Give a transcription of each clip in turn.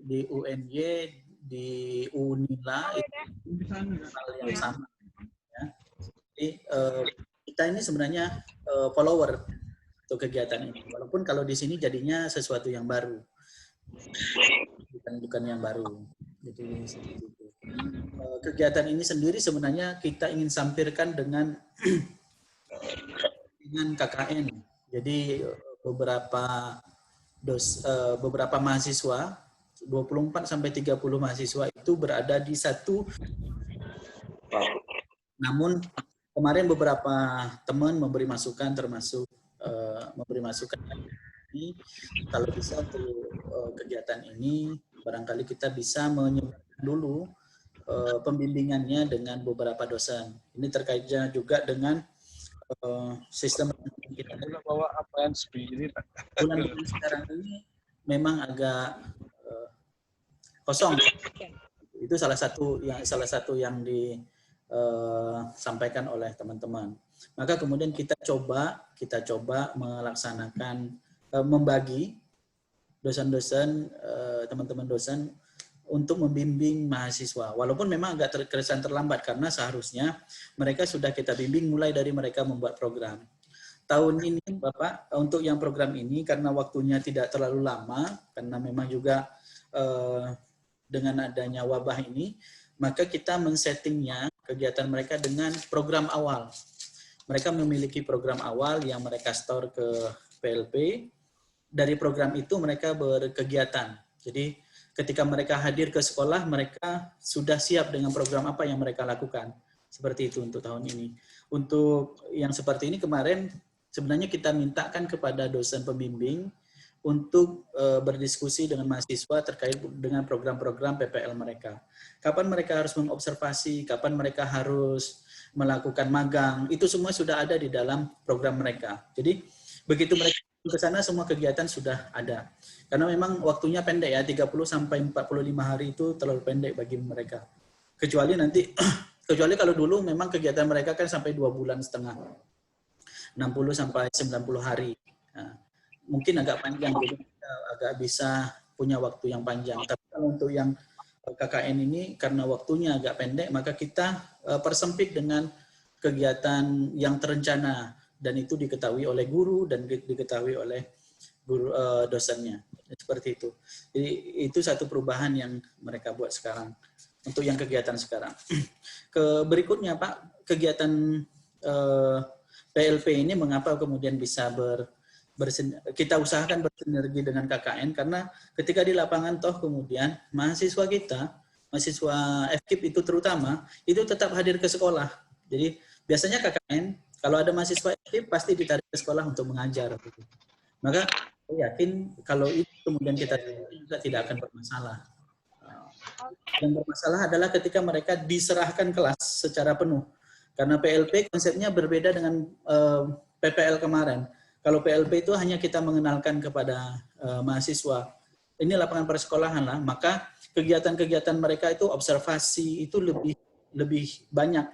di UNY, di UNILA itu hal yang sama. Ya. Jadi kita ini sebenarnya follower untuk kegiatan ini. Walaupun kalau di sini jadinya sesuatu yang baru, bukan yang baru. Jadi seperti itu. Kegiatan ini sendiri sebenarnya kita ingin sampirkan dengan KKN. Jadi beberapa mahasiswa 24 sampai 30 mahasiswa itu berada di satu. Namun kemarin beberapa teman memberi masukan, termasuk memberi masukan ini, kalau bisa untuk kegiatan ini barangkali kita bisa menyebarkan dulu pembimbingannya dengan beberapa dosen. Ini terkaitnya juga dengan sistem kita. Bulan sekarang ini memang agak kosong. Itu salah satu yang disampaikan oleh teman-teman. Maka kemudian kita coba melaksanakan membagi dosen-dosen, teman-teman dosen untuk membimbing mahasiswa. Walaupun memang agak terkesan terlambat karena seharusnya mereka sudah kita bimbing mulai dari mereka membuat program. Tahun ini Bapak, untuk yang program ini karena waktunya tidak terlalu lama, karena memang juga dengan adanya wabah ini, maka kita men-settingnya kegiatan mereka dengan program awal. Mereka memiliki program awal yang mereka store ke PLP. Dari program itu mereka berkegiatan. Jadi ketika mereka hadir ke sekolah, mereka sudah siap dengan program apa yang mereka lakukan. Seperti itu untuk tahun ini. Untuk yang seperti ini kemarin sebenarnya kita mintakan kepada dosen pembimbing untuk berdiskusi dengan mahasiswa terkait dengan program-program PPL mereka. Kapan mereka harus mengobservasi, kapan mereka harus melakukan magang, itu semua sudah ada di dalam program mereka. Jadi begitu mereka ke sana semua kegiatan sudah ada. Karena memang waktunya pendek ya, 30 sampai 45 hari itu terlalu pendek bagi mereka. Kecuali kalau dulu memang kegiatan mereka kan sampai 2,5 bulan, 60 sampai 90 hari. Nah, mungkin agak panjang, jadi kita agak bisa punya waktu yang panjang. Tapi kalau untuk yang KKN ini karena waktunya agak pendek, maka kita persempit dengan kegiatan yang terencana dan itu diketahui oleh guru dan diketahui oleh guru dosennya. Seperti itu. Jadi itu satu perubahan yang mereka buat sekarang untuk yang kegiatan sekarang. Berikutnya Pak, kegiatan PLP ini mengapa kemudian bisa kita usahakan bersinergi dengan KKN karena ketika di lapangan toh kemudian mahasiswa kita, mahasiswa FKIP itu terutama, itu tetap hadir ke sekolah. Jadi biasanya KKN kalau ada mahasiswa FKIP pasti ditarik ke sekolah untuk mengajar. Maka saya yakin kalau itu kemudian kita juga tidak akan bermasalah. Yang bermasalah adalah ketika mereka diserahkan kelas secara penuh. Karena PLP konsepnya berbeda dengan PPL kemarin. Kalau PLP itu hanya kita mengenalkan kepada mahasiswa, ini lapangan persekolahan lah, maka kegiatan-kegiatan mereka itu observasi itu lebih banyak.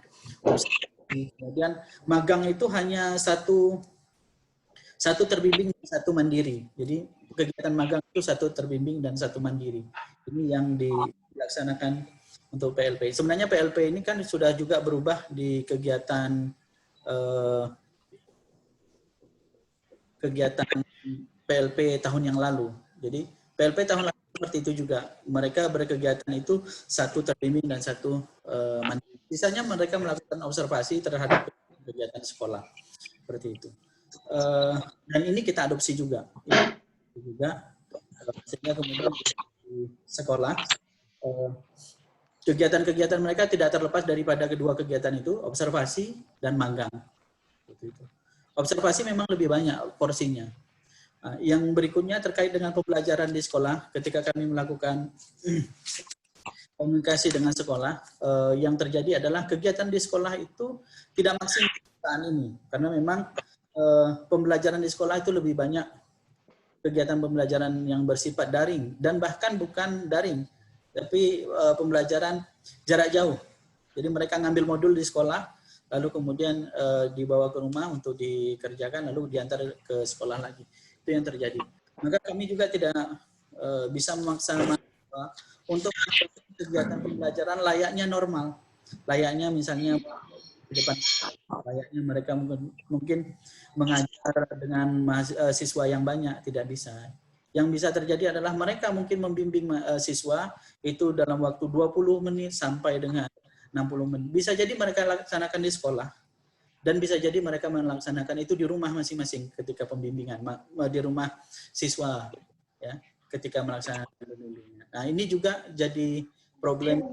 Kemudian magang itu hanya satu terbimbing dan satu mandiri. Jadi kegiatan magang itu satu terbimbing dan satu mandiri. Ini yang dilaksanakan untuk PLP. Sebenarnya PLP ini kan sudah juga berubah di kegiatan PLP tahun yang lalu. Jadi PLP tahun lalu seperti itu juga. Mereka berkegiatan itu satu terbimbing dan satu mandiri. Sisanya mereka melakukan observasi terhadap kegiatan sekolah. Seperti itu. Dan ini kita adopsi juga. Sehingga kemudian di sekolah, kegiatan-kegiatan mereka tidak terlepas daripada kedua kegiatan itu, observasi dan magang. Seperti itu. Observasi memang lebih banyak porsinya. Yang berikutnya terkait dengan pembelajaran di sekolah, ketika kami melakukan komunikasi dengan sekolah, yang terjadi adalah kegiatan di sekolah itu tidak maksimal saat ini. Karena memang pembelajaran di sekolah itu lebih banyak kegiatan pembelajaran yang bersifat daring. Dan bahkan bukan daring, tapi pembelajaran jarak jauh. Jadi mereka ngambil modul di sekolah, lalu kemudian dibawa ke rumah untuk dikerjakan, lalu diantar ke sekolah lagi. Itu yang terjadi. Maka kami juga tidak bisa memaksa mahasiswa untuk kegiatan pembelajaran layaknya normal, layaknya misalnya di depan, layaknya mereka mungkin mengajar dengan siswa yang banyak, tidak bisa. Yang bisa terjadi adalah mereka mungkin membimbing siswa itu dalam waktu 20 menit sampai dengan 60 menit. Bisa jadi mereka laksanakan di sekolah, dan bisa jadi mereka melaksanakan itu di rumah masing-masing ketika pembimbingan, di rumah siswa, ya, ketika melaksanakan pembimbingan. Nah, ini juga jadi problem.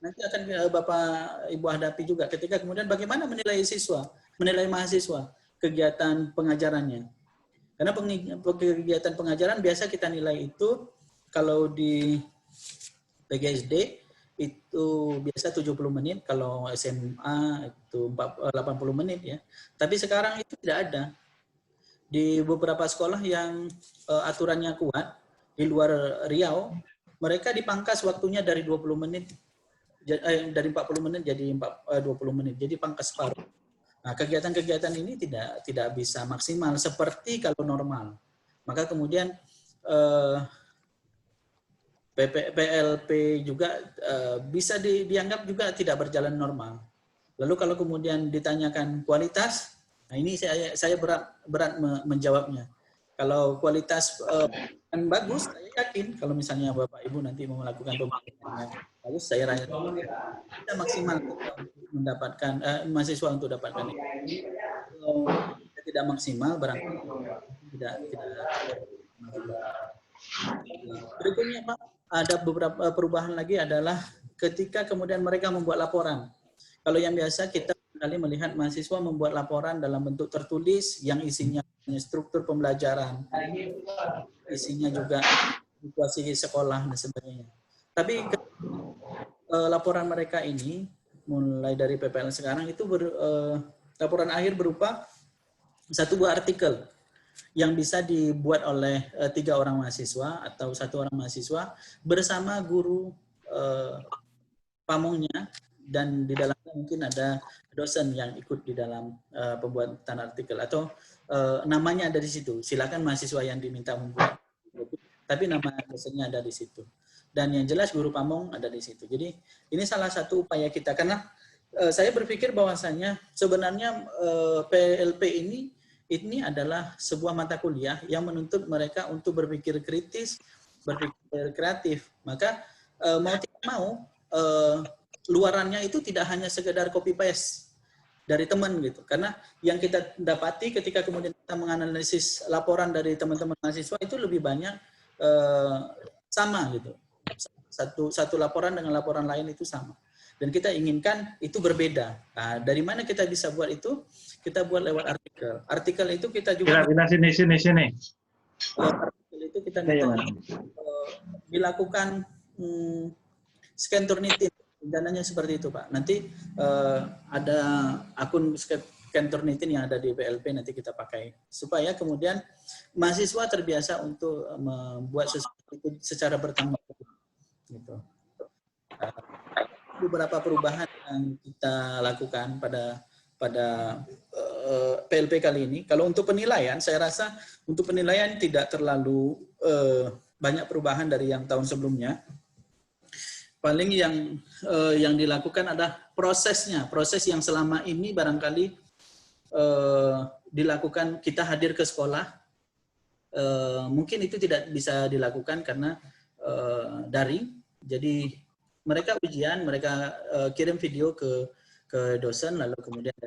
Nanti akan Bapak Ibu hadapi juga ketika kemudian bagaimana menilai siswa, menilai mahasiswa, kegiatan pengajarannya. Karena kegiatan pengajaran biasa kita nilai itu kalau di PGSD itu biasa 70 menit, kalau SMA itu 80 menit ya. Tapi sekarang itu tidak ada. Di beberapa sekolah yang aturannya kuat, di luar Riau, mereka dipangkas waktunya dari 20 menit, dari 40 menit jadi 20 menit, jadi pangkas separuh. Nah, kegiatan-kegiatan ini tidak bisa maksimal seperti kalau normal. Maka kemudian PLP juga bisa dianggap juga tidak berjalan normal. Lalu kalau kemudian ditanyakan kualitas, nah ini saya berat menjawabnya. Kalau kualitas kan bagus, saya yakin kalau misalnya Bapak Ibu nanti mau melakukan pembelajaran bagus, saya rasa kita maksimal untuk mendapatkan mahasiswa untuk dapatkan itu. Kalau tidak maksimal, barangkali tidak. Berikutnya Pak, ada beberapa perubahan lagi adalah ketika kemudian mereka membuat laporan. Kalau yang biasa kita kali melihat mahasiswa membuat laporan dalam bentuk tertulis yang isinya struktur pembelajaran, isinya juga situasi sekolah dan sebagainya. Tapi laporan mereka ini mulai dari PPL sekarang itu laporan akhir berupa satu buah artikel yang bisa dibuat oleh 3 orang mahasiswa atau 1 orang mahasiswa bersama guru pamongnya, dan di dalamnya mungkin ada dosen yang ikut di dalam pembuatan artikel atau namanya ada di situ. Silakan mahasiswa yang diminta membuat, tapi nama dosennya ada di situ. Dan yang jelas guru pamong ada di situ. Jadi ini salah satu upaya kita, karena saya berpikir bahwasanya sebenarnya PLP ini adalah sebuah mata kuliah yang menuntut mereka untuk berpikir kritis, berpikir kreatif. Maka mau tidak mau luarannya itu tidak hanya sekedar copy paste dari teman gitu. Karena yang kita dapati ketika kemudian kita menganalisis laporan dari teman-teman mahasiswa itu lebih banyak sama gitu. Satu laporan dengan laporan lain itu sama. Dan kita inginkan itu berbeda. Nah, dari mana kita bisa buat itu? Kita buat lewat artikel. Artikel itu kita juga sini. Artikel itu kita minta dilakukan scan Turnitin. Dananya seperti itu, Pak. Nanti ada akun scan Turnitin yang ada di PLP, nanti kita pakai supaya kemudian mahasiswa terbiasa untuk membuat sesuatu itu secara bertanggung jawab. Gitu. Beberapa perubahan yang kita lakukan pada PLP kali ini. Kalau untuk penilaian, saya rasa untuk penilaian tidak terlalu banyak perubahan dari yang tahun sebelumnya. Paling yang dilakukan adalah prosesnya, proses yang selama ini barangkali dilakukan kita hadir ke sekolah, mungkin itu tidak bisa dilakukan karena daring. Jadi mereka ujian, mereka kirim video ke dosen, lalu kemudian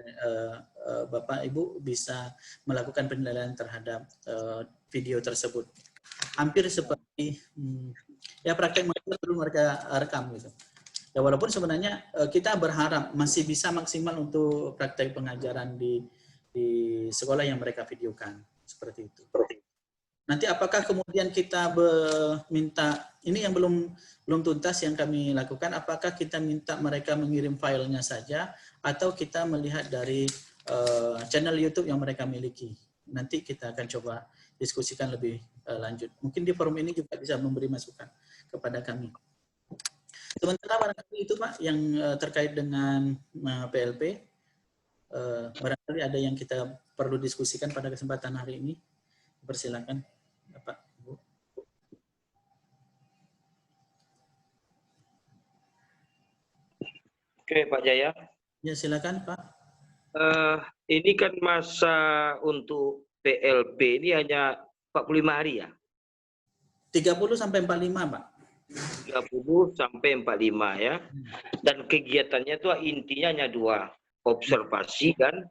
Bapak Ibu bisa melakukan penilaian terhadap video tersebut. Hampir seperti ya praktek mengajar perlu mereka rekam gitu. Ya walaupun sebenarnya kita berharap masih bisa maksimal untuk praktek pengajaran di sekolah yang mereka videokan seperti itu. Nanti apakah kemudian kita minta, ini yang belum tuntas yang kami lakukan, apakah kita minta mereka mengirim filenya saja atau kita melihat dari channel YouTube yang mereka miliki. Nanti kita akan coba diskusikan lebih lanjut. Mungkin di forum ini juga bisa memberi masukan kepada kami. Sementara barangkali itu Pak yang terkait dengan PLP, barangkali ada yang kita perlu diskusikan pada kesempatan hari ini. Persilakan Bapak, Ibu. Oke, Pak Jaya. Ya, silakan, Pak. Ini kan masa untuk PLP ini hanya 45 hari ya? 30 sampai 45, Pak. 30 sampai 45 ya. Dan kegiatannya itu intinya hanya 2, observasi dan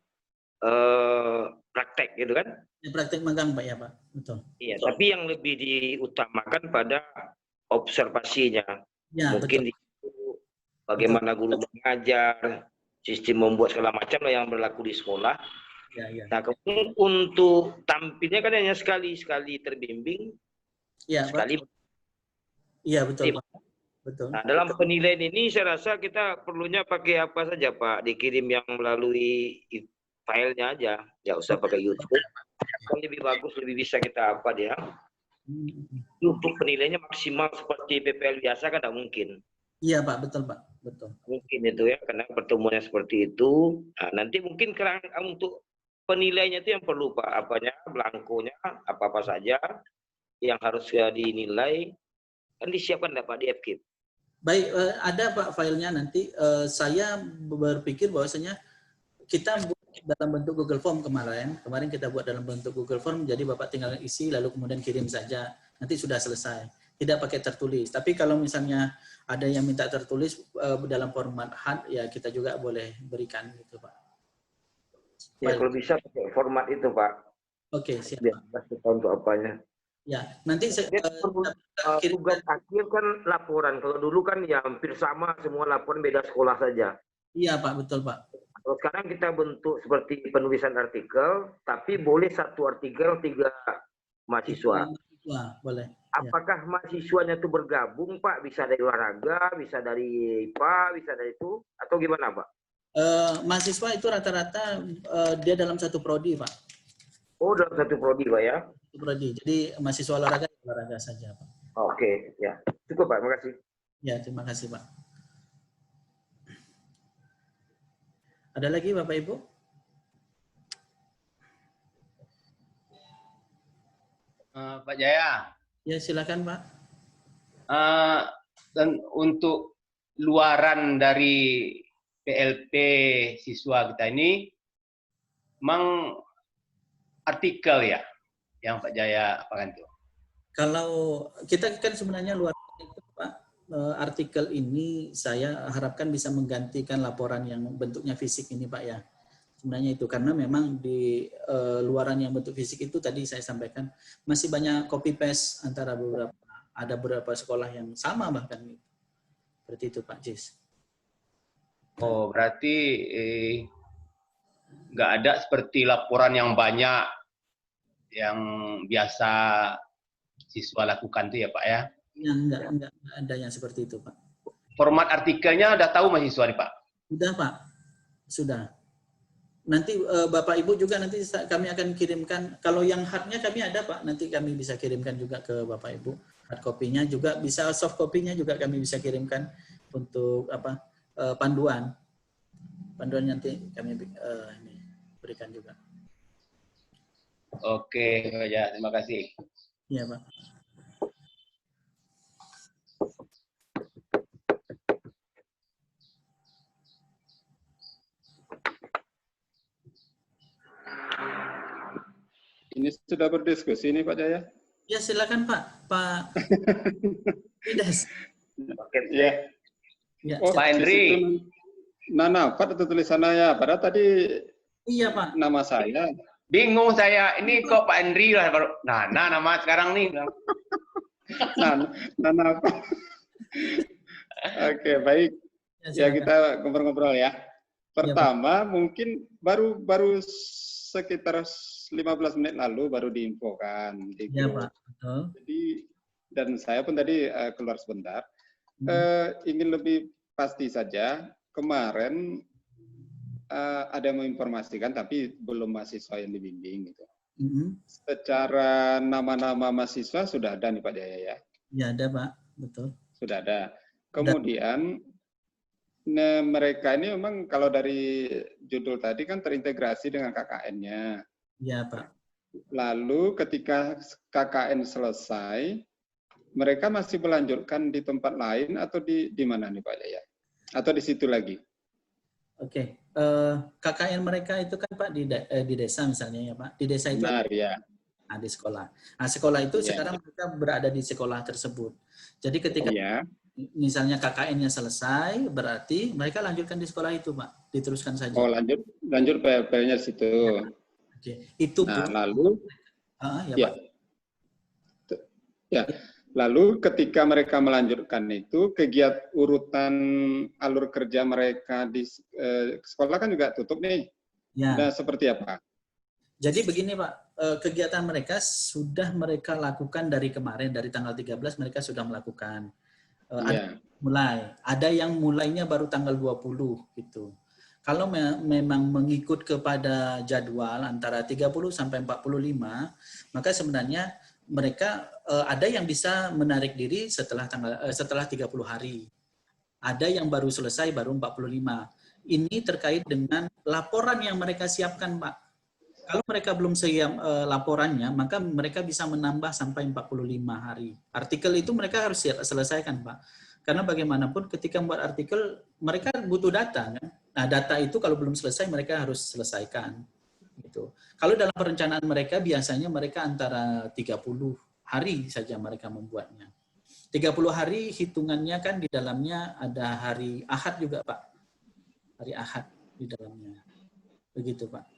praktek gitu kan? Ya, praktek magang, Pak, ya, Pak. Betul. Iya, tapi yang lebih diutamakan pada observasinya. Ya, Mungkin betul. bagaimana guru mengajar, sistem membuat segala macam lah yang berlaku di sekolah. Ya. Nah, kemudian untuk tampilnya kan hanya sekali terbimbing, Ya, sekali. Iya, betul, Pak. Betul. Nah, dalam penilaian ini saya rasa kita perlunya pakai apa saja, Pak? Dikirim yang melalui filenya aja, nggak usah pakai YouTube. Kan lebih bagus, lebih bisa kita apa dia. Untuk penilaiannya maksimal seperti PPL biasa kan tidak mungkin. Iya, Pak, betul, Pak. Betul. Mungkin itu ya, karena pertemuannya seperti itu. Nah, nanti mungkin untuk penilaiannya itu yang perlu, Pak, apanya, belangkonya, apa-apa saja yang harus dinilai, kan disiapkan Pak di FKIP. Baik, ada Pak filenya nanti. Saya berpikir bahwasanya kita buat dalam bentuk Google Form kemarin kita buat dalam bentuk Google Form, jadi Bapak tinggal isi lalu kemudian kirim saja, nanti sudah selesai. Tidak pakai tertulis. Tapi kalau misalnya ada yang minta tertulis dalam format hard, ya kita juga boleh berikan gitu, Pak. Ya, kalau bisa pakai format itu, Pak. Oke, siap. Biar kita tahu untuk apanya. Ya, nanti tugas akhir kan laporan. Kalau dulu kan ya hampir sama, semua laporan beda sekolah saja. Iya, Pak, betul, Pak. Kalau sekarang kita bentuk seperti penulisan artikel, tapi boleh satu artikel 3 mahasiswa. Boleh. Apakah mahasiswanya itu bergabung, Pak? Bisa dari olahraga, bisa dari IPA, bisa dari itu, atau gimana, Pak? Mahasiswa itu rata-rata dia dalam satu prodi, Pak. Oh, dalam satu prodi, Pak ya? Prodi. Jadi mahasiswa olahraga saja, Pak. Oke, ya. Cukup, Pak. Terima kasih. Ya, terima kasih, Pak. Ada lagi, Bapak Ibu? Pak Jaya. Ya, silakan, Pak. Dan untuk luaran dari PLP siswa kita ini, memang artikel ya, yang Pak Jaya apakan itu? Kalau kita kan sebenarnya luar itu, Pak, artikel ini saya harapkan bisa menggantikan laporan yang bentuknya fisik ini, Pak ya. Sebenarnya itu karena memang di luaran yang bentuk fisik itu tadi saya sampaikan masih banyak copy paste antara beberapa sekolah yang sama bahkan gitu. Seperti itu, Pak Jis. Oh, berarti nggak ada seperti laporan yang banyak yang biasa siswa lakukan itu ya, Pak ya? Ya, enggak ada yang seperti itu, Pak. Format artikelnya udah tahu mahasiswa nih, Pak? Sudah, Pak. Sudah. Nanti Bapak Ibu juga nanti kami akan kirimkan, kalau yang hardnya kami ada, Pak, nanti kami bisa kirimkan juga ke Bapak Ibu. Hard copy-nya juga bisa, soft copy-nya juga kami bisa kirimkan untuk panduan. Panduan nanti kami berikan juga. Oke, ya, terima kasih. Iya, Pak. Ini sudah berdiskusi nih Pak Jaya? Ya, silakan Pak Fides. Ya. Ya. Oh, Pak Henry. Nana, Pak itu tulisan saya. Padahal tadi Iya, Pak. nama saya. Bingung saya, ini kok Pak Henry lah baru. Nana nama sekarang nih. Nana apa? Oke, baik. Ya, kita ngobrol-ngobrol ya. Pertama, mungkin baru sekitar 15 menit lalu baru diinfokan. Iya, Pak. Betul. Jadi, dan saya pun tadi keluar sebentar. Ingin lebih pasti saja, kemarin ada yang menginformasikan, tapi belum mahasiswa yang dibimbing. Gitu. Secara nama-nama mahasiswa sudah ada nih Pak Jaya ya? Ya, ada Pak. Betul. Sudah ada. Kemudian, mereka ini memang kalau dari judul tadi kan terintegrasi dengan KKN-nya. Iya, Pak. Lalu ketika KKN selesai, mereka masih melanjutkan di tempat lain atau di mana nih Pak Jaya? Atau di situ lagi? Oke. KKN mereka itu kan Pak di desa misalnya ya Pak. Di desa itu Benar, ya. di sekolah. Nah, sekolah itu Ya. sekarang mereka berada di sekolah tersebut. Jadi ketika Iya. misalnya KKN-nya selesai, berarti mereka lanjutkan di sekolah itu Pak. Diteruskan saja. Oh, lanjut PLP-nya situ. Oke. Itu Nah, pun lalu ya ya. Pak. Ya. Lalu ketika mereka melanjutkan itu, kegiatan urutan alur kerja mereka di sekolah kan juga tutup nih. Ya. Nah, seperti apa? Jadi begini Pak, kegiatan mereka sudah mereka lakukan dari kemarin, dari tanggal 13 mereka sudah melakukan. Ada yang mulainya baru tanggal 20 gitu. Kalau memang mengikut kepada jadwal antara 30 sampai 45, maka sebenarnya mereka ada yang bisa menarik diri setelah 30 hari. Ada yang baru selesai baru 45. Ini terkait dengan laporan yang mereka siapkan, Pak. Kalau mereka belum siap laporannya, maka mereka bisa menambah sampai 45 hari. Artikel itu mereka harus selesaikan, Pak. Karena bagaimanapun ketika membuat artikel, mereka butuh data. Kan? Nah, data itu kalau belum selesai, mereka harus selesaikan. Gitu. Kalau dalam perencanaan mereka, biasanya mereka antara 30 hari saja mereka membuatnya. 30 hari hitungannya kan di dalamnya ada hari Ahad juga, Pak. Hari Ahad di dalamnya. Begitu, Pak.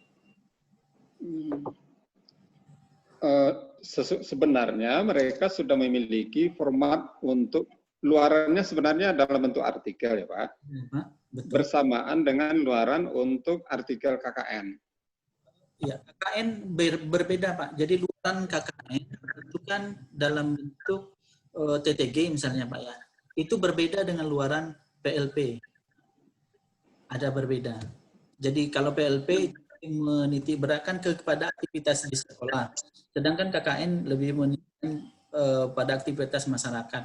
Sebenarnya mereka sudah memiliki format untuk luarannya sebenarnya dalam bentuk artikel ya Pak. Ya, Pak. Betul. Bersamaan dengan luaran untuk artikel KKN. Ya, KKN berbeda Pak. Jadi luaran KKN itu kan dalam bentuk TTG misalnya Pak ya. Itu berbeda dengan luaran PLP. Ada berbeda. Jadi kalau PLP menitik beratkan kepada aktivitas di sekolah, sedangkan KKN lebih menitik pada aktivitas masyarakat.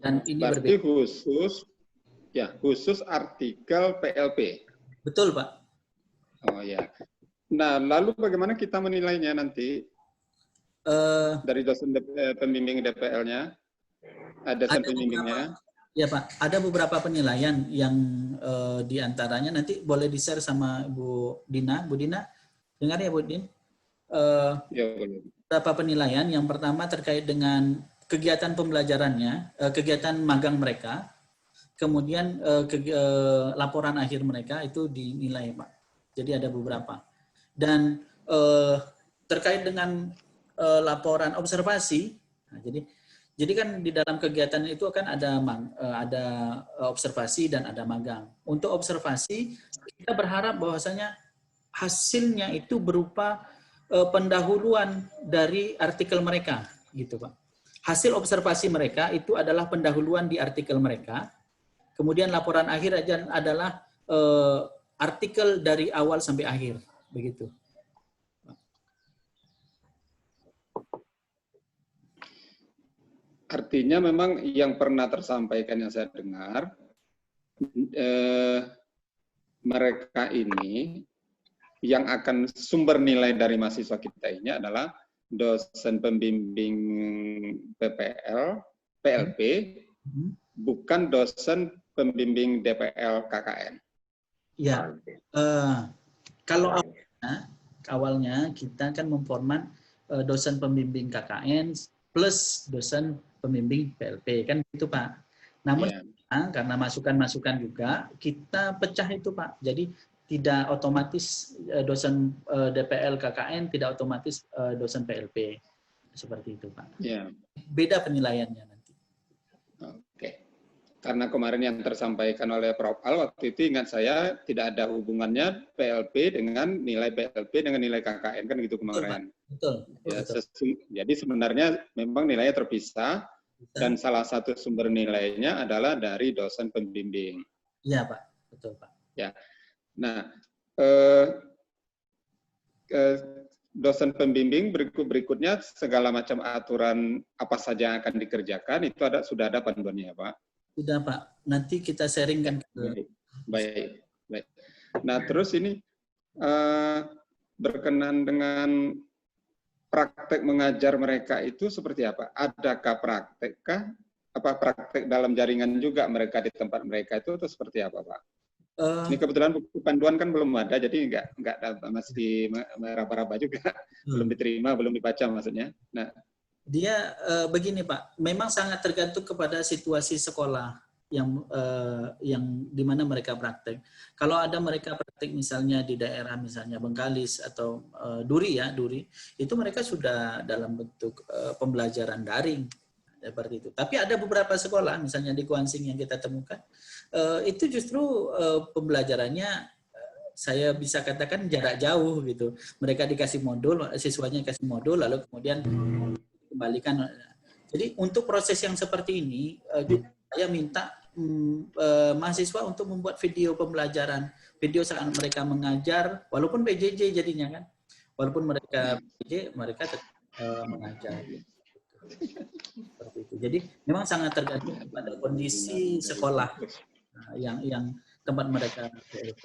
Dan ini berarti berbeda. khusus artikel PLP. Betul Pak. Oh ya. Nah, lalu bagaimana kita menilainya nanti dari dosen pembimbing DPL-nya? Dosen pembimbingnya? Ya Pak, ada beberapa penilaian yang diantaranya nanti boleh di-share sama Bu Dina. Bu Dina, dengar ya Bu Din? Ya, boleh. Beberapa penilaian. Yang pertama terkait dengan kegiatan pembelajarannya, kegiatan magang mereka, kemudian laporan akhir mereka itu dinilai Pak. Jadi ada beberapa. Dan terkait dengan laporan observasi, nah, jadi kan di dalam kegiatan itu kan ada observasi dan ada magang. Untuk observasi, kita berharap bahwasanya hasilnya itu berupa pendahuluan dari artikel mereka, gitu Pak. Hasil observasi mereka itu adalah pendahuluan di artikel mereka. Kemudian laporan akhir adalah artikel dari awal sampai akhir, begitu. Artinya memang yang pernah tersampaikan yang saya dengar, mereka ini yang akan sumber nilai dari mahasiswa kita ini adalah dosen pembimbing PLP, bukan dosen pembimbing DPL KKN. Ya, kalau awalnya kita kan memformat dosen pembimbing KKN plus dosen pembimbing PLP, kan itu Pak. Namun karena masukan-masukan juga, kita pecah itu Pak. Jadi tidak otomatis dosen DPL KKN, tidak otomatis dosen PLP. Seperti itu Pak. Ya. Beda penilaiannya nanti. Oke. Karena kemarin yang tersampaikan oleh Prof. Al, waktu itu ingat saya tidak ada hubungannya PLP dengan nilai PLP dengan nilai KKN, kan gitu kemarin. Betul. Ya, jadi sebenarnya memang nilainya terpisah dan salah satu sumber nilainya adalah dari dosen pembimbing. Iya Pak, betul Pak. Ya, nah dosen pembimbing berikutnya segala macam aturan apa saja yang akan dikerjakan itu sudah ada panduannya Pak. Sudah Pak, nanti kita sharingkan. Baik. Nah terus ini berkenan dengan praktek mengajar mereka itu seperti apa? Adakah praktek dalam jaringan juga mereka di tempat mereka itu atau seperti apa Pak? Ini kebetulan buku panduan kan belum ada, jadi nggak masih meraba-raba juga, belum diterima, belum dibaca maksudnya. Nah, dia begini Pak, memang sangat tergantung kepada situasi sekolah yang di mana mereka praktek. Kalau ada mereka praktek misalnya di daerah misalnya Bengkalis atau Duri, itu mereka sudah dalam bentuk pembelajaran daring seperti itu. Tapi ada beberapa sekolah misalnya di Kuansing yang kita temukan itu justru pembelajarannya saya bisa katakan jarak jauh gitu. Mereka dikasih modul, siswanya dikasih modul lalu kemudian kembalikan. Jadi untuk proses yang seperti ini saya minta mahasiswa untuk membuat video pembelajaran, video saat mereka mengajar, walaupun PJJ jadinya kan, walaupun mereka PJJ, mereka tetap mengajar. Seperti itu. Jadi memang sangat tergantung pada kondisi sekolah yang tempat mereka PLP.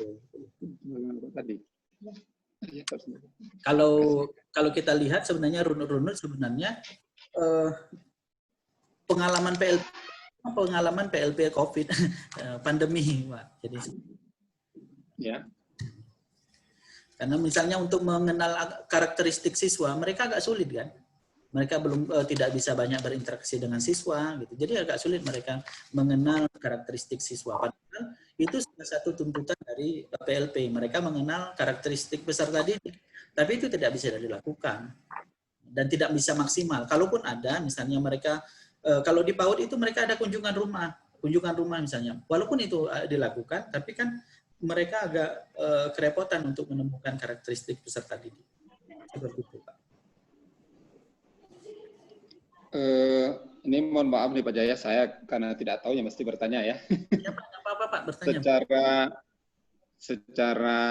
Kalau kita lihat sebenarnya runut-runut sebenarnya pengalaman PLP COVID pandemi, Pak. Jadi ya. Karena misalnya untuk mengenal karakteristik siswa, mereka agak sulit kan. Mereka belum tidak bisa banyak berinteraksi dengan siswa gitu. Jadi agak sulit mereka mengenal karakteristik siswa. Padahal itu salah satu tuntutan dari PLP. Mereka mengenal karakteristik peserta didik. Tapi itu tidak bisa dilakukan dan tidak bisa maksimal. Kalaupun ada, misalnya mereka kalau di PAUD itu mereka ada kunjungan rumah misalnya. Walaupun itu dilakukan, tapi kan mereka agak kerepotan untuk menemukan karakteristik peserta didik. Seperti itu, Pak. Ini mohon maaf nih Pak Jaya, saya karena tidak tahu ya mesti bertanya ya. Ya Pak, apa-apa Pak, bertanya. Secara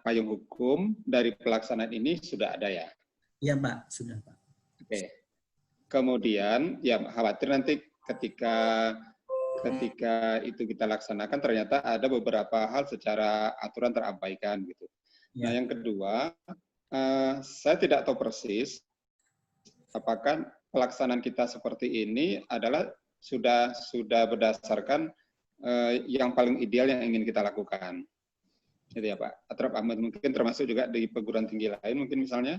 payung hukum dari pelaksanaan ini sudah ada ya? Iya Pak, sudah Pak. Oke. Kemudian ya khawatir nanti ketika itu kita laksanakan ternyata ada beberapa hal secara aturan terabaikan gitu. Ya. Nah yang kedua, saya tidak tahu persis apakah pelaksanaan kita seperti ini adalah sudah berdasarkan yang paling ideal yang ingin kita lakukan. Gitu ya Pak. Atrap Ahmad mungkin termasuk juga di perguruan tinggi lain mungkin misalnya.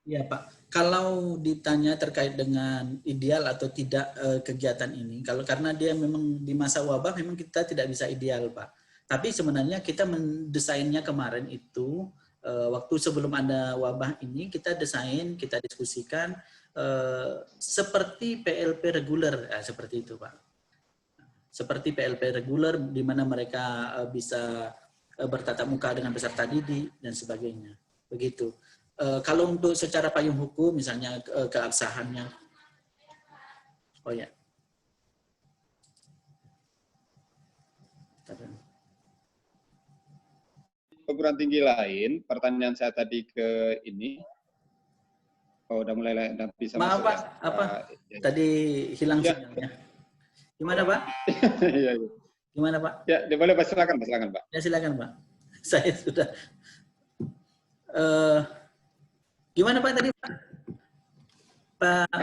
Ya Pak, kalau ditanya terkait dengan ideal atau tidak kegiatan ini, karena dia memang di masa wabah memang kita tidak bisa ideal Pak. Tapi sebenarnya kita mendesainnya kemarin itu waktu sebelum ada wabah ini kita desain, kita diskusikan seperti PLP reguler, seperti itu Pak. Seperti PLP reguler di mana mereka bisa bertatap muka dengan peserta didik dan sebagainya. Begitu. Kalau untuk secara payung hukum misalnya keabsahannya, oh ya. Perguruan tinggi lain, pertanyaan saya tadi ke ini. Oh, udah mulai bisa maaf masuk. Pak, ya? Apa? Tadi hilang sinyalnya. Gimana Pak? Iya. Gimana Pak? Ya, boleh Pak, silakan Pak. Ya silakan Pak. Saya sudah. Gimana Pak tadi Pak? Pak.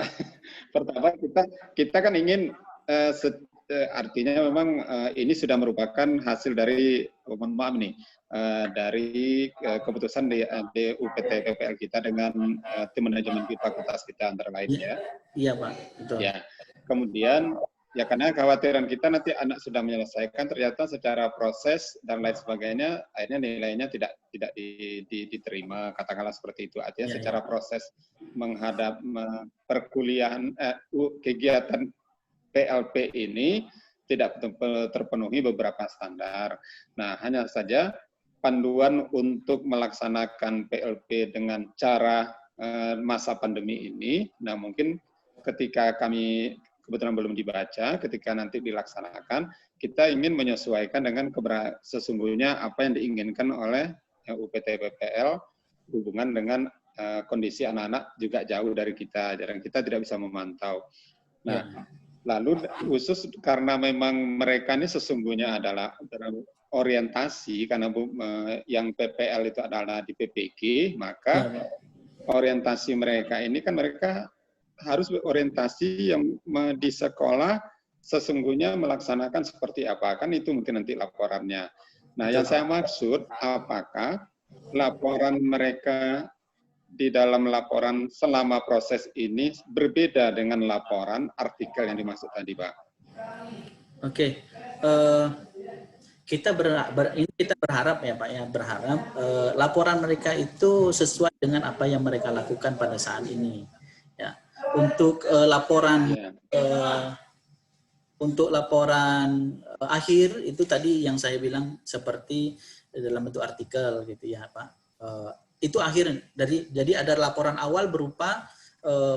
Pertama kita kan ingin artinya memang ini sudah merupakan hasil dari mohon maaf nih dari keputusan di UPT PPL kita dengan tim manajemen fakultas kita antara lainnya. Iya Pak, betul. Ya. Kemudian ya karena kekhawatiran kita nanti anak sudah menyelesaikan ternyata secara proses dan lain sebagainya akhirnya nilainya tidak diterima, katakanlah seperti itu. Artinya secara proses menghadap perkuliahan kegiatan PLP ini tidak terpenuhi beberapa standar. Nah, hanya saja panduan untuk melaksanakan PLP dengan cara masa pandemi ini, nah mungkin ketika kami kebetulan belum dibaca, ketika nanti dilaksanakan, kita ingin menyesuaikan dengan sesungguhnya apa yang diinginkan oleh UPT PPL hubungan dengan kondisi anak-anak juga jauh dari kita, jarang kita tidak bisa memantau. Nah, lalu khusus karena memang mereka ini sesungguhnya adalah orientasi, karena yang PPL itu adalah di PPG, maka orientasi mereka ini kan mereka harus berorientasi yang di sekolah sesungguhnya melaksanakan seperti apa, kan itu mungkin nanti laporannya. Nah, yang saya maksud, apakah laporan mereka di dalam laporan selama proses ini berbeda dengan laporan artikel yang dimaksud tadi, Pak? Oke. Kita berharap ya Pak ya, berharap laporan mereka itu sesuai dengan apa yang mereka lakukan pada saat ini. Ya. Untuk laporan akhir itu tadi yang saya bilang seperti dalam bentuk artikel gitu ya Pak. Itu akhir jadi ada laporan awal berupa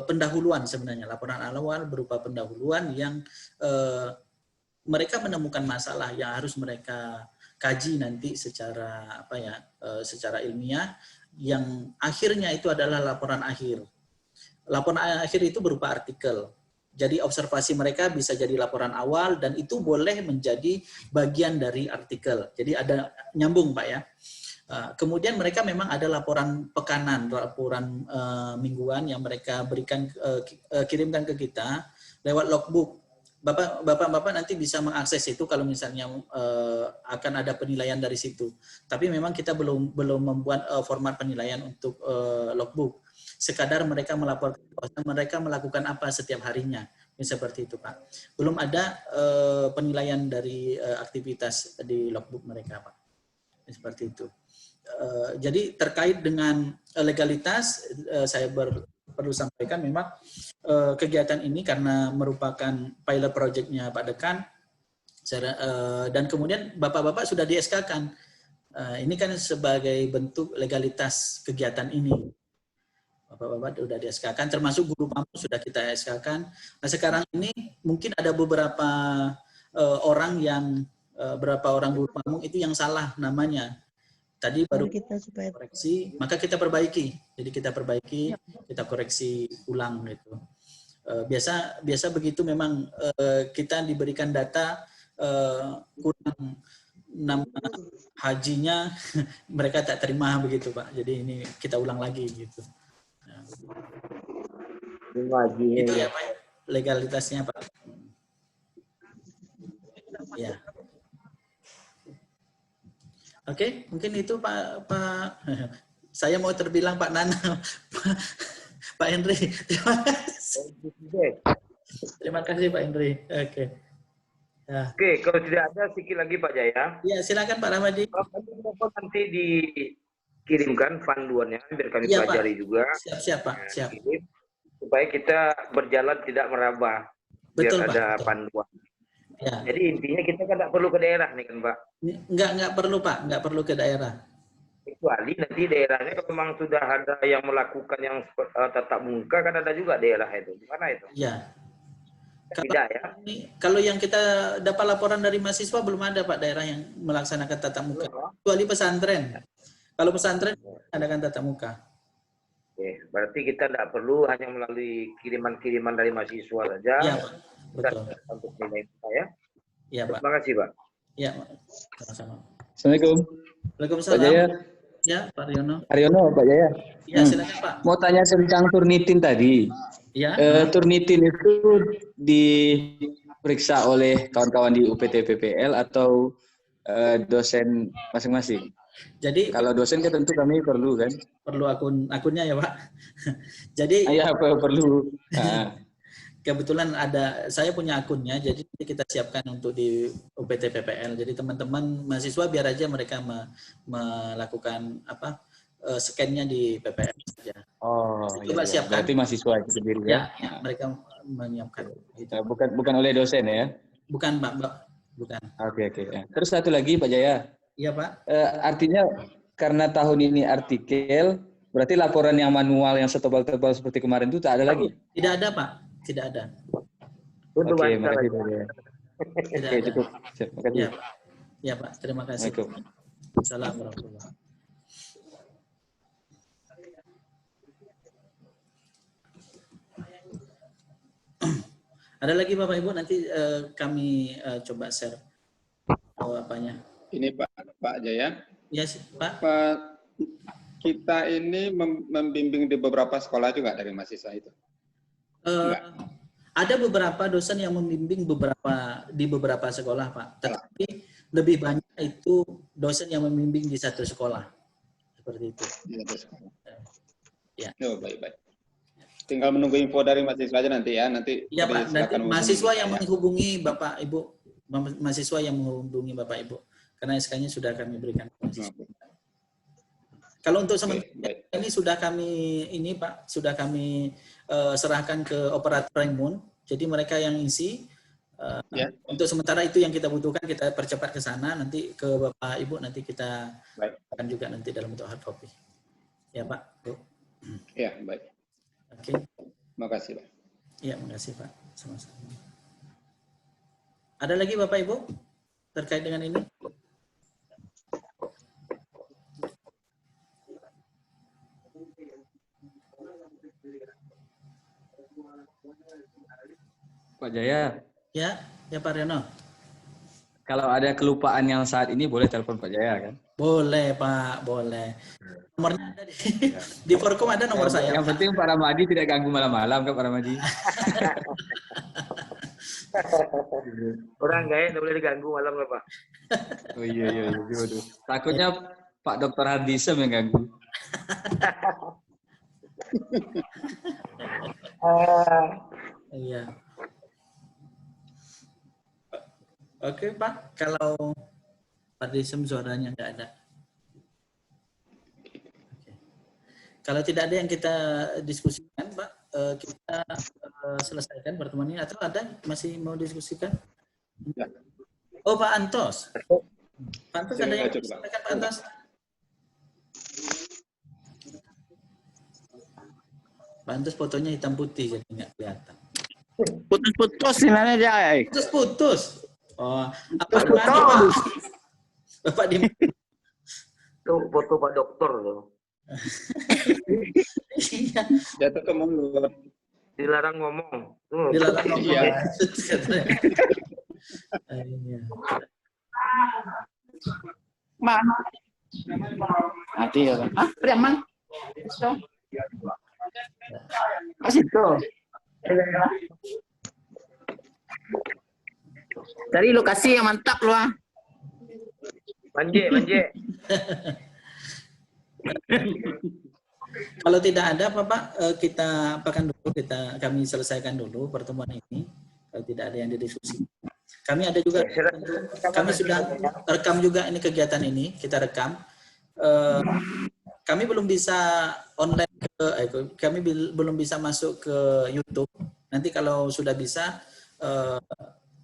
pendahuluan sebenarnya. Laporan awal berupa pendahuluan yang mereka menemukan masalah yang harus mereka kaji nanti secara secara ilmiah, yang akhirnya itu adalah laporan akhir. Laporan akhir itu berupa artikel. Jadi observasi mereka bisa jadi laporan awal dan itu boleh menjadi bagian dari artikel. Jadi ada nyambung Pak ya. Kemudian mereka memang ada laporan pekanan, laporan mingguan yang mereka berikan kirimkan ke kita lewat logbook. Bapak-bapak nanti bisa mengakses itu kalau misalnya akan ada penilaian dari situ. Tapi memang kita belum membuat format penilaian untuk logbook. Sekadar mereka melaporkan mereka melakukan apa setiap harinya. Seperti itu Pak. Belum ada penilaian dari aktivitas di logbook mereka Pak. Seperti itu. Jadi terkait dengan legalitas, saya perlu sampaikan memang kegiatan ini karena merupakan pilot project-nya Pak Dekan, dan kemudian bapak-bapak sudah di SK-kan. Ini kan sebagai bentuk legalitas kegiatan ini. Bapak-bapak sudah di SK-kan, termasuk guru pamung sudah kita SK-kan. Nah sekarang ini mungkin ada beberapa orang guru pamung itu yang salah namanya. Tadi baru kita koreksi, maka kita perbaiki. Jadi kita perbaiki, kita koreksi ulang gitu. Biasa begitu memang kita diberikan data kurang nama hajinya mereka tak terima begitu Pak. Jadi ini kita ulang lagi gitu. Itu ya Pak legalitasnya Pak. Ya. Oke, mungkin itu Pak. Saya mau terbilang Pak Nana, Pak Henry. Terima kasih Pak Henry. Oke. Ya. Oke, kalau tidak ada sedikit lagi Pak Jaya. Ya, silakan Pak Ramadi. Nanti dikirimkan panduannya biar kami ya, pelajari Pak. juga. Siap Pak. Siap. Supaya kita berjalan tidak merabah. Betul biar Pak. Ada betul. panduan. Ya. Jadi intinya kita kan tidak perlu ke daerah nih kan Pak? Enggak perlu Pak, enggak perlu ke daerah. Kecuali nanti daerahnya kalau memang sudah ada yang melakukan yang tatap muka kan ada juga daerah itu. Gimana itu? Iya. Tidak ya? Kalau yang kita dapat laporan dari mahasiswa belum ada Pak daerah yang melaksanakan tatap muka. Kecuali pesantren. Kalau pesantren adakan tatap muka. Oke, berarti kita tidak perlu hanya melalui kiriman-kiriman dari mahasiswa saja. Iya Pak. Betul. Untuk nilai kita ya. Iya Pak. Terima kasih Pak. Iya, sama-sama. Assalamualaikum. Waalaikumsalam. Pak Jaya. Ya, Pak Riono. Aryono, Pak Jaya. Ya, silakan Pak. Mau tanya tentang Turnitin tadi. Ya. Turnitin itu diperiksa oleh kawan-kawan di UPT PPL atau dosen masing-masing? Jadi kalau dosen kan tentu kami perlu kan? Perlu akunnya ya Pak. Jadi ya perlu. Kebetulan saya punya akunnya, jadi kita siapkan untuk di UPT PPL. Jadi teman-teman mahasiswa biar aja mereka melakukan scan-nya di PPL saja. Oh, coba iya. siapkan. Berarti mahasiswa itu sendiri ya? Ya, mereka menyiapkan. Gitu. Bukan oleh dosen ya? Bukan Pak, bukan. Oke. Terus satu lagi Pak Jaya. Iya Pak. Artinya karena tahun ini artikel, berarti laporan yang manual yang setebal-tebal seperti kemarin itu tak ada lagi? Tidak ada Pak. Tidak ada. Oke, makasih Pak Jaya. Oke, cukup. Terima kasih. Ya Pak, terima kasih. Assalamualaikum. Ada lagi Bapak Ibu, nanti kami coba share apanya. Ini Pak Jaya. Ya Pak. Kita ini membimbing di beberapa sekolah juga dari mahasiswa itu. Ada beberapa dosen yang membimbing di beberapa sekolah, Pak. Tetapi lebih banyak itu dosen yang membimbing di satu sekolah. Seperti itu. Di satu sekolah. Ya. Oh, baik. Tinggal menunggu info dari mahasiswa aja nanti ya. Nanti Iya, Pak. Nanti silakan mahasiswa yang saya. menghubungi Bapak Ibu, mahasiswa yang menghubungi Bapak Ibu. Karena SK-nya sudah kami berikan. Kalau untuk sementara ini sudah kami Pak, sudah kami serahkan ke operator Raimund. Jadi mereka yang isi. Untuk sementara itu yang kita butuhkan, kita percepat ke sana. Nanti ke Bapak Ibu nanti kita akan juga nanti dalam bentuk hard copy. Ya Pak. Bu. Ya, baik. Oke. Makasih Pak. Iya, makasih Pak. Sama-sama. Ada lagi Bapak Ibu terkait dengan ini? Pak Jaya. Ya Pak Reno. Kalau ada kelupaan yang saat ini boleh telepon Pak Jaya kan? Boleh Pak, boleh. Nomornya ada di Forkom ada nomor saya. Yang penting Pak Ramadi tidak ganggu malam-malam kan Pak Ramadi. Orang gaya tidak boleh diganggu malam lah Pak. Oh iya. Waduh. Takutnya Pak Dr. Hardisem yang ganggu. Iya. Oke Pak, kalau Pak Hardisem suaranya nggak ada. Oke. Kalau tidak ada yang kita diskusikan Pak, kita selesaikan pertemuan ini, atau ada masih mau diskusikan? Ya. Oh Pak Antos. Pak Antos ada yang Cukup, disampaikan Pak Antos? Pak Antos fotonya hitam putih jadi nggak kelihatan. Putus-putus ini aja. Putus. Oh, apa gimana Pak? Bapak di Tuh foto Pak Dokter loh. Iya. Jatuh ke mulut. Dilarang ngomong. Tuh. Dilarang ngomong. Iya. Iya. Mana? Nanti ya. Ah, Priaman. Kasih tuh. Cari lokasi yang mantap loh. Manje. Kalau tidak ada Bapak, kita apakan dulu, kami selesaikan dulu pertemuan ini. Kalau tidak ada yang didiskusi. Kami ada juga, kami sudah rekam juga ini kegiatan ini, kita rekam. Kami belum bisa online kami belum bisa masuk ke YouTube. Nanti kalau sudah bisa,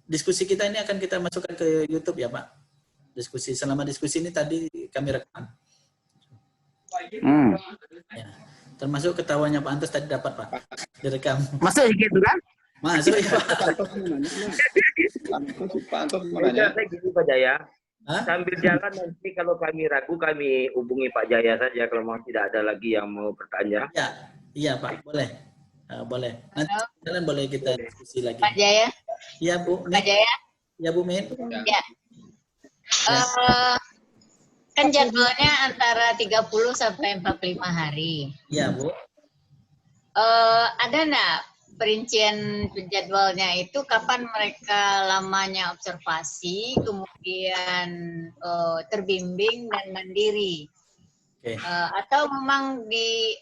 diskusi kita ini akan kita masukkan ke YouTube ya Pak. Selama diskusi ini tadi kami rekam. Ya. Termasuk ketawanya Pak Antos tadi dapat Pak, direkam. Masuk gitu kan? Masuk ya Pak. Pak Antos mau nanya. Saya gini Pak Jaya. Hah? Sambil jalan nanti kalau kami ragu kami hubungi Pak Jaya saja kalau memang tidak ada lagi yang mau bertanya. Ya, iya Pak, boleh. Boleh. Nanti jalan boleh kita diskusi lagi. Pak Jaya. Iya Bu. Pak Jaya. Ya Bu Min. Ya. Kan jadwalnya antara 30 sampai 45 hari. Iya Bu. Ada enggak perincian jadwalnya itu kapan mereka lamanya observasi, kemudian terbimbing dan mandiri? Oke. Atau memang di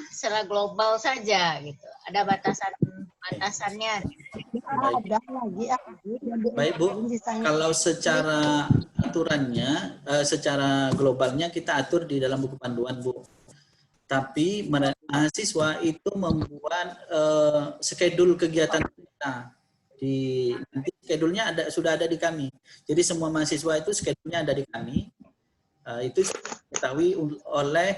secara global saja gitu? Ada batasannya? Baik Bu, kalau secara aturannya, secara globalnya kita atur di dalam buku panduan Bu. Tapi mahasiswa itu membuat schedule kegiatan kita. Nanti schedule-nya sudah ada di kami. Jadi semua mahasiswa itu schedule-nya ada di kami. Itu diketahui oleh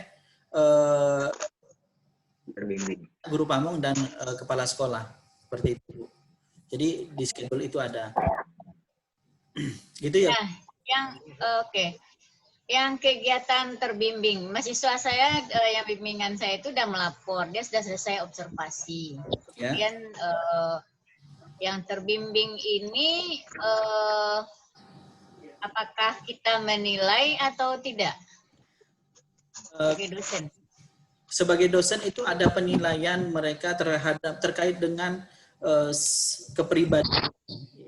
guru pamong dan kepala sekolah. Seperti itu Bu. Jadi di schedule itu ada. Gitu ya. Nah, yang kegiatan terbimbing, mahasiswa saya yang bimbingan saya itu sudah melapor, dia sudah selesai observasi. Ya. Kemudian yang terbimbing ini apakah kita menilai atau tidak sebagai dosen? Sebagai dosen itu ada penilaian mereka terkait dengan kepribadian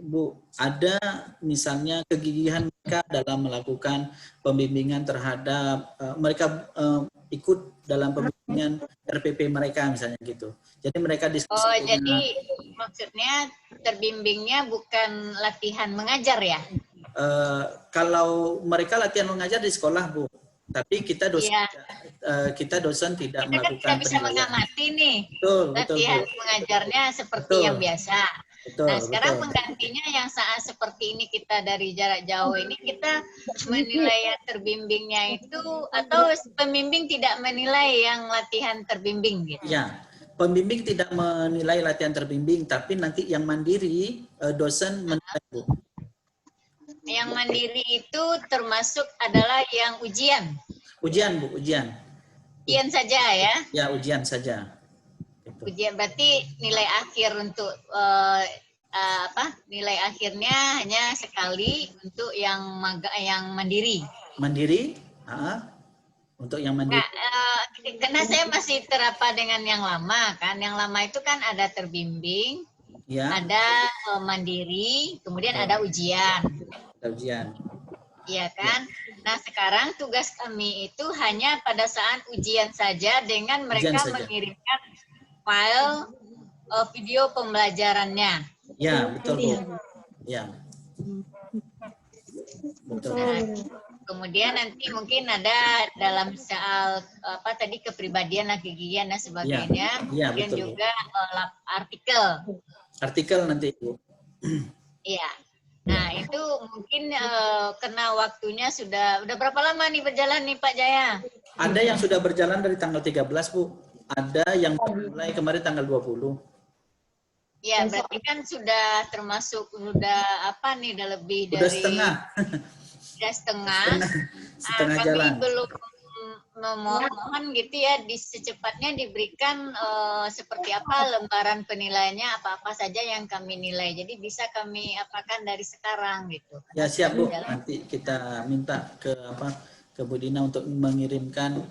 Bu, ada misalnya kegigihan mereka dalam melakukan pembimbingan terhadap mereka ikut dalam pembimbingan RPP mereka misalnya gitu. Jadi mereka diskusi. Oh, jadi maksudnya terbimbingnya bukan latihan mengajar ya? Kalau mereka latihan mengajar di sekolah Bu, tapi kita dosen kita dosen tidak kita melakukan kan bisa penilaian. mengamati nih Betul, latihan Bu. mengajarnya seperti Betul. yang biasa. Betul, Nah sekarang betul. penggantinya yang saat seperti ini kita dari jarak jauh ini kita menilai yang terbimbingnya itu atau pembimbing tidak menilai yang latihan terbimbing gitu. Ya, pembimbing tidak menilai latihan terbimbing, tapi nanti yang mandiri dosen menilai Bu. Yang mandiri itu termasuk adalah yang ujian. Ujian Bu, ujian. Ujian saja ya. Ya, ujian saja. Gitu. Ujian berarti nilai akhir untuk nilai akhirnya hanya sekali untuk yang mandiri. Mandiri? Untuk yang mandiri. Nah, karena saya masih terapa dengan yang lama kan. Yang lama itu kan ada terbimbing, Ya, ada mandiri, kemudian ada ujian. ujian. Iya kan? Nah sekarang tugas kami itu hanya pada saat ujian saja dengan mereka Ujian saja. mengirimkan file video pembelajarannya. Ya, betul Bu. Ya. Betul. Nah, kemudian nanti mungkin ada dalam soal kepribadian, kegigihan dan sebagainya. Ya, Kemudian betul, Bu. juga artikel. Artikel nanti Bu. Iya. Nah itu mungkin karena waktunya sudah berapa lama nih berjalan nih Pak Jaya? Ada yang sudah berjalan dari tanggal 13 Bu. Ada yang mulai kemarin tanggal 20. Ya berarti kan sudah termasuk udah lebih Udah dari setengah. Udah setengah. Setengah Kami jalan. belum memohon gitu ya secepatnya diberikan seperti apa lembaran penilaiannya apa saja yang kami nilai. Jadi bisa kami apakan dari sekarang gitu. Ya siap Bu. Nanti kita minta ke Bu Dina untuk mengirimkan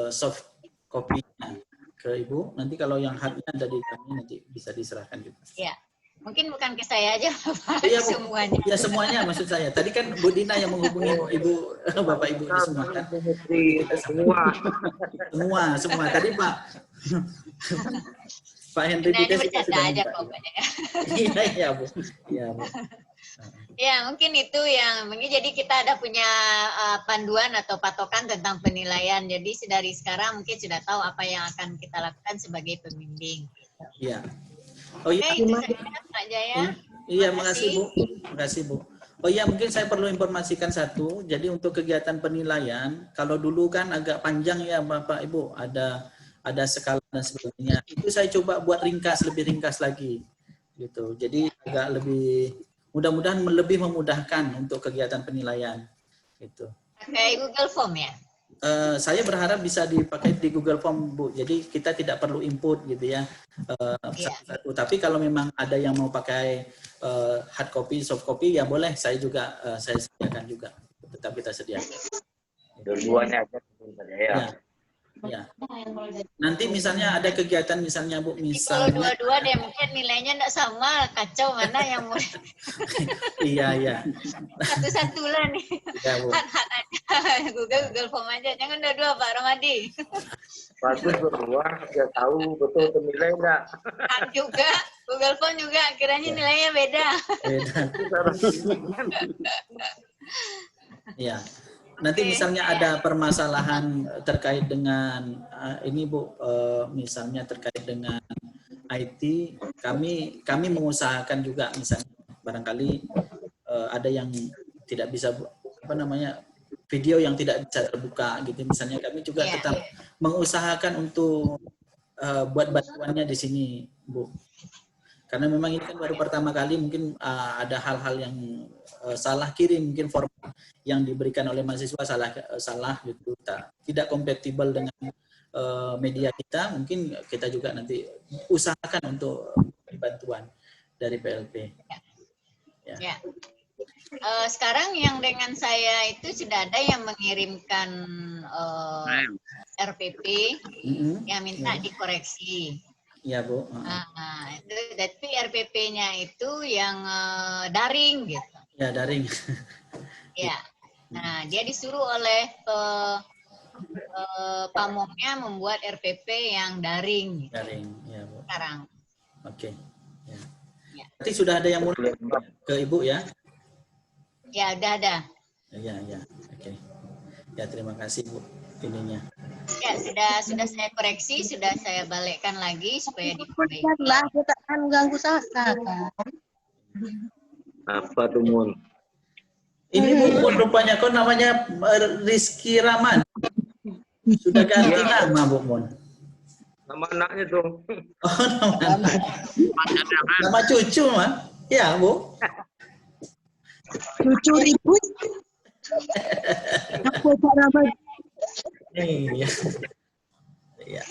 soft copy-nya ke Ibu. Nanti kalau yang hardnya ada di kami nanti bisa diserahkan juga. Ya. Mungkin bukan ke saya aja, Bapak, Iya, Bu. semuanya. Ya semuanya maksud saya. Tadi kan Bu Dina yang menghubungi Ibu, Bapak Ibu di semua kan. Semua. Tadi Pak Henry Nah, ini Dides juga bercanda sudah aja minta. pokoknya. Iya Bu. Iya Bu. Ya, mungkin itu yang jadi kita ada punya panduan atau patokan tentang penilaian. Jadi dari sekarang mungkin sudah tahu apa yang akan kita lakukan sebagai pembimbing. Iya. Oh iya. Oke, itu saja Pak Jaya. Iya, makasih Bu. Makasih Bu. Oh iya, mungkin saya perlu informasikan satu. Jadi untuk kegiatan penilaian, kalau dulu kan agak panjang ya Bapak Ibu, ada skala dan sebagainya. Itu saya coba buat lebih ringkas lagi. Gitu. Jadi agak lebih mudah-mudahan lebih memudahkan untuk kegiatan penilaian. Gitu. Pakai Google Form ya? Saya berharap bisa dipakai di Google Form Bu. Jadi kita tidak perlu input gitu ya satu-satu. Tapi kalau memang ada yang mau pakai hard copy, soft copy ya boleh. Saya sediakan juga. Tetap kita sediakan. Dua-duanya aja ya. Ya. Nanti misalnya ada kegiatan misalnya Bu, Kalau misalnya dua-dua deh mungkin nilainya enggak sama, kacau mana yang mau iya. satu-satu lah nih. Ya, Bu. Hat aja. Google Form aja. Jangan dua-dua Pak Romadi. Bagus berdua, dia tahu betul penilai enggak. Hat juga, Google Form juga kiranya nilainya beda. Ya. Nanti misalnya ada permasalahan terkait dengan ini Bu, misalnya terkait dengan IT, kami mengusahakan juga misalnya barangkali ada yang tidak bisa video yang tidak bisa terbuka gitu, misalnya kami juga tetap mengusahakan untuk buat bantuannya di sini Bu. Karena memang ini kan baru pertama kali mungkin ada hal-hal yang salah kirim, mungkin format yang diberikan oleh mahasiswa salah gitu, tidak kompatibel dengan media kita, mungkin kita juga nanti usahakan untuk bantuan dari PLP. Ya. Sekarang yang dengan saya itu sudah ada yang mengirimkan RPP yang minta dikoreksi. Iya Bu. Nah, itu tapi RPP-nya itu yang daring gitu. Ya daring. Ya. Nah, dia disuruh oleh pamongnya membuat RPP yang daring gitu, Daring, ya Bu. sekarang. Oke. Ya. Ya. Berarti sudah ada yang mulai ke Ibu ya? Ya, udah ada. Ya, ya. Oke. Ya, terima kasih Bu ininya. Ya, sudah saya koreksi, sudah saya balikkan lagi supaya diperbaiki. Lah, kita kan ganggu Sasa kan. Apa tuh Mun? Ini Bu, rupanya kok namanya Rizky Rahman. Sudah ganti nama Bu Mon. Nama anaknya tuh. Oh, nama cucu mah. Ya Bu. Cucu ribut. Aku cara Iya. Iya.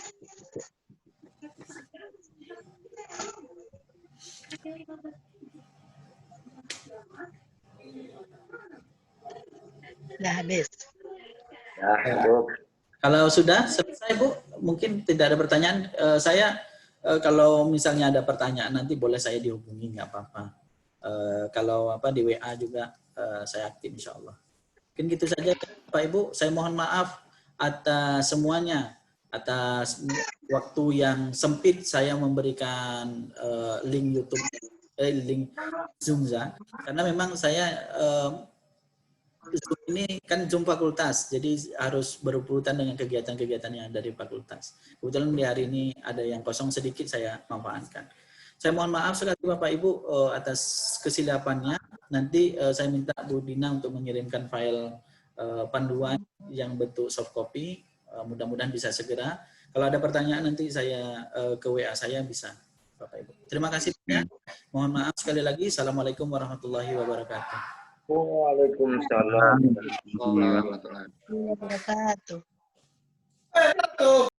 Udah habis. Ya, Bu. Kalau sudah selesai Bu, mungkin tidak ada pertanyaan. Saya kalau misalnya ada pertanyaan nanti boleh saya dihubungi, nggak apa-apa. Kalau apa di WA juga saya aktif insya Allah. Mungkin gitu saja Pak Ibu. Saya mohon maaf atas semuanya, atas waktu yang sempit saya memberikan link YouTube, link Zoom ya. Karena memang saya ini kan Zoom fakultas, jadi harus berurutan dengan kegiatan-kegiatan yang ada di fakultas. Kebetulan di hari ini ada yang kosong sedikit, saya manfaatkan. Saya mohon maaf sekali Bapak Ibu atas kesilapannya. Nanti saya minta Bu Dina untuk mengirimkan file panduan yang bentuk soft copy. Mudah-mudahan bisa segera. Kalau ada pertanyaan nanti saya ke WA saya bisa, Bapak Ibu. Terima kasih banyak. Mohon maaf sekali lagi. Assalamualaikum warahmatullahi wabarakatuh. Waalaikumsalam. Warahmatullahi wabarakatuh. Wabarakatuh.